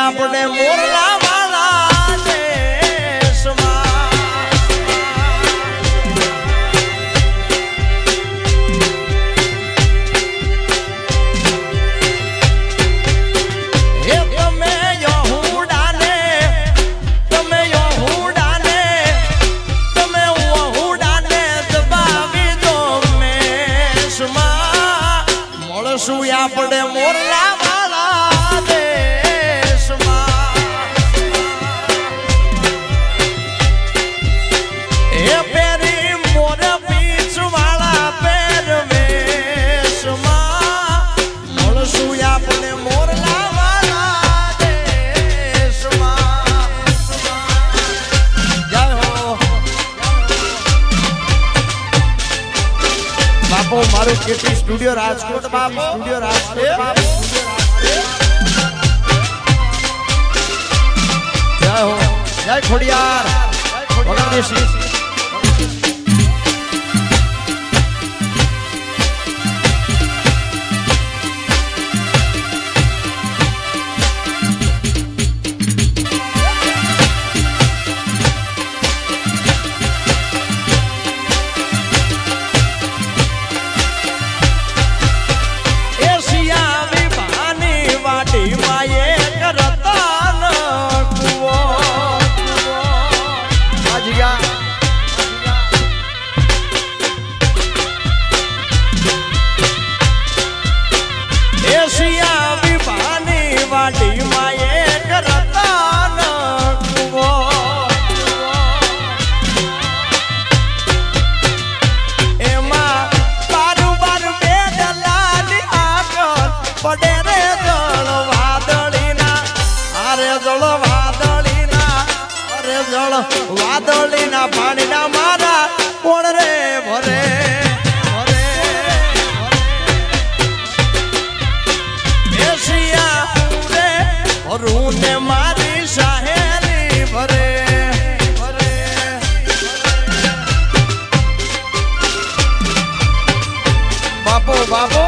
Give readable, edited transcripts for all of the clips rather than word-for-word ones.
આપણે મોરલા વાળા દેશમાં હે તમે યહૂદાને તમે યહૂદાને દબાવી દો મેષમાં મળશું આપણે મોરલા મારું કેપી સ્ટુડિયો રાજકોટ બાપુ સ્ટુડિયો રાજકોટ બાપુ જય હો જય ખોડિયાર વગર દેશી વાદળીના પાણીના મારા કોણ રે ભરે બેસિયા રે ભરું ને મારી સહેલી ભરે બાપો બાપો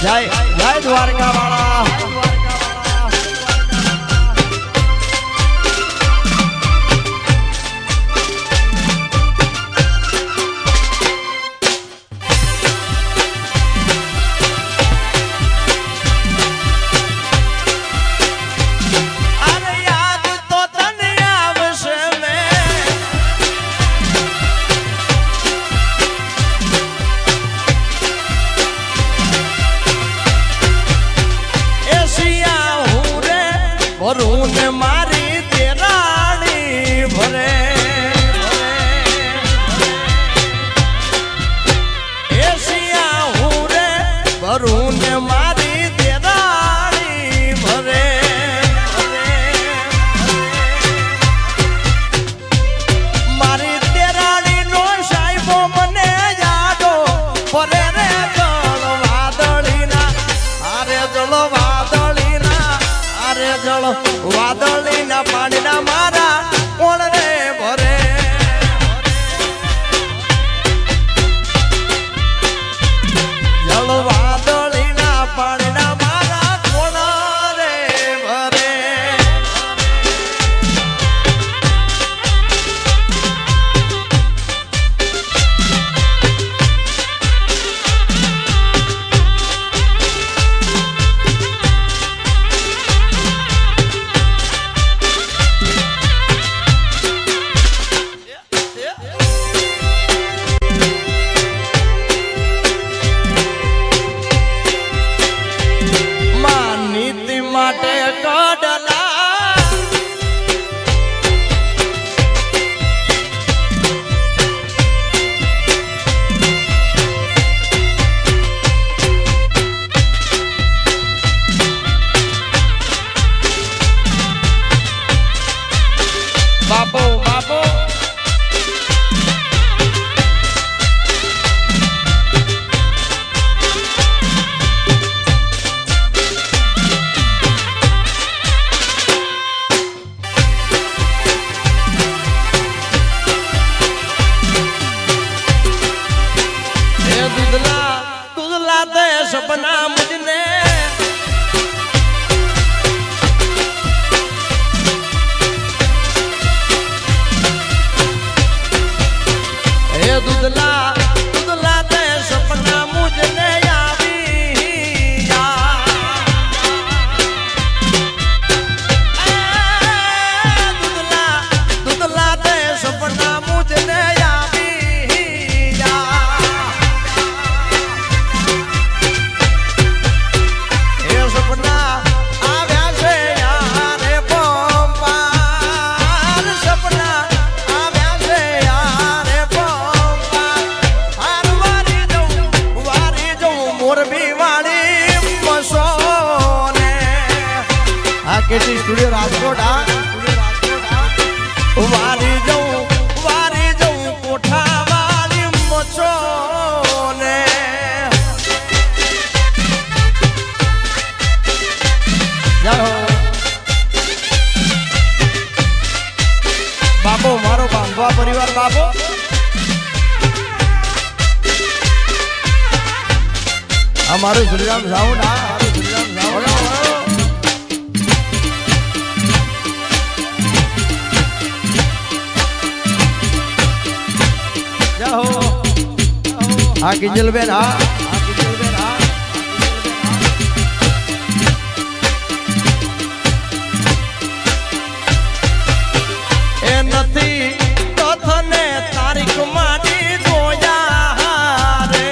જય જય દ્વારકા વાળા ભરું ને મારી તેરાણી ભરે એશિયા હું રે ભરું ને મારી તેરાણી ભરે મારી તેરાણી નો સાહેબો મને યાદો ભરે રે જળ વાદળીના આરે જળ વાદળીના આરે જળ વાદળીના પાણીના મારા કોણ રે ભરે જળ વાદળીના પાણીના મારા કોણ રે ભરે માટે કડલા બાપો બાપો સપના મુજને દુધલા દુધલા તે સપના મુજને આવી દુધલા દુધલા તે સપના મુજને કેટી સ્ટુડિયો રાજકોટ વારી જઉં કોઠા વાળી મચો ને બાબો મારો બાંધવા પરિવાર બાબો આ મારું શ્રીરામ સાઉન્ડ મારું શ્રીરામ સાઉન્ડ હા કિંજલબેન હા કિંજલબેન હા એ નથી તો થને તારીખ મારી જોયા રે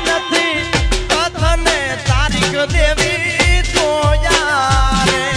નથી તો થને તારીખ દેવી જોયા રે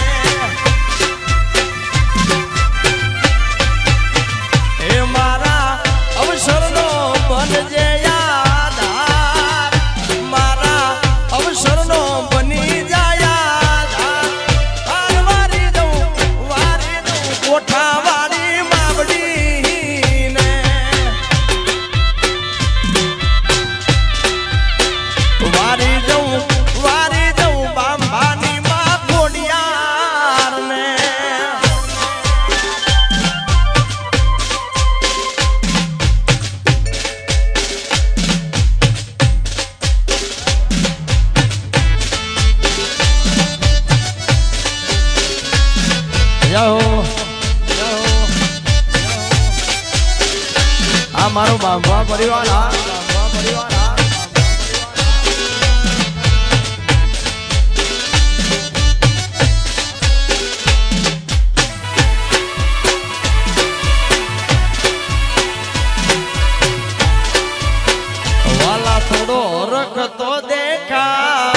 મારો બાંધવા પરિવાર વાલા થોડો રખતો દેખાડ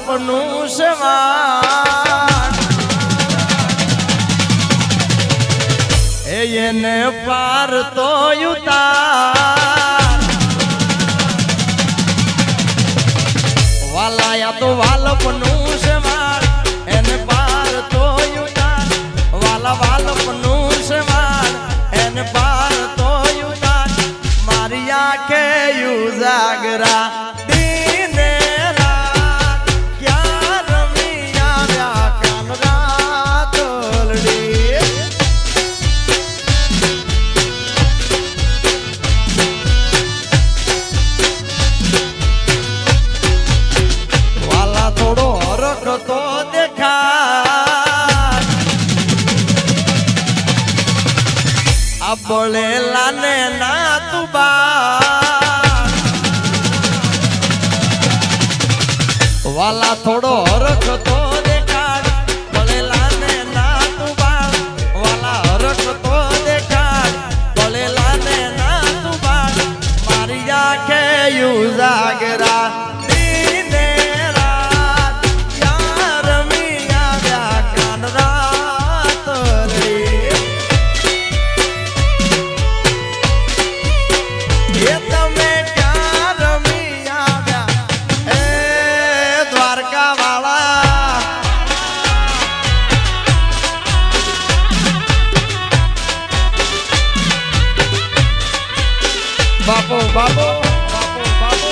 નું સવાન એને પાર તો ઉતાર વાલાયા તો વાલપનું સવાન એને પાર તો ઉતાર વાલા વાલપનું સવાન એને પાર તો ઉતાર મારી આંખે યુજાગરા તો દેખા આ બોલેલા ને ના તું બા વાલા થોડો હરખ તો દેખાડ બોલેલા ને ના તું બા વાલા હરખ તો દેખાડ બોલેલા ને ના તું બા મારી આંખે યુજાગરા બાપો બાપો બાપો બાપો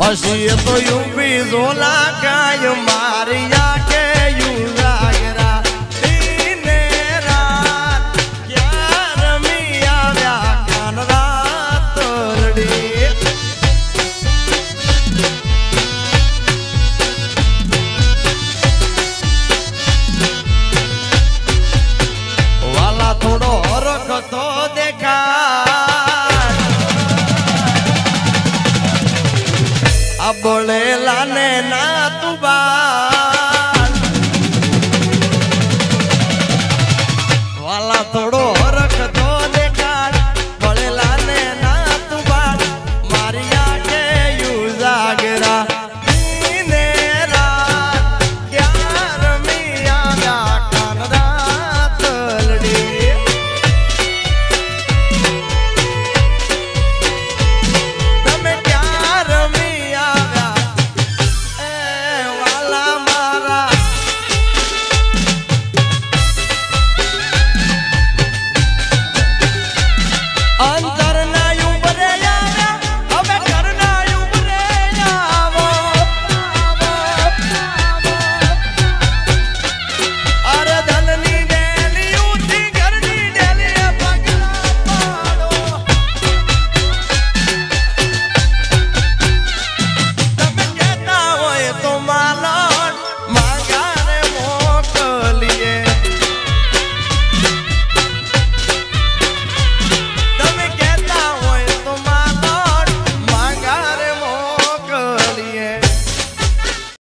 હસી તો યુ બી ઝોલા કાય મારિયા કે યુ રાગરા દીને રાત ક્યાં રમી આવ્યા કાન રાત રડી વાલા થોડો હરખ તો દેખાડ આ બોલેલા ને ના તું બા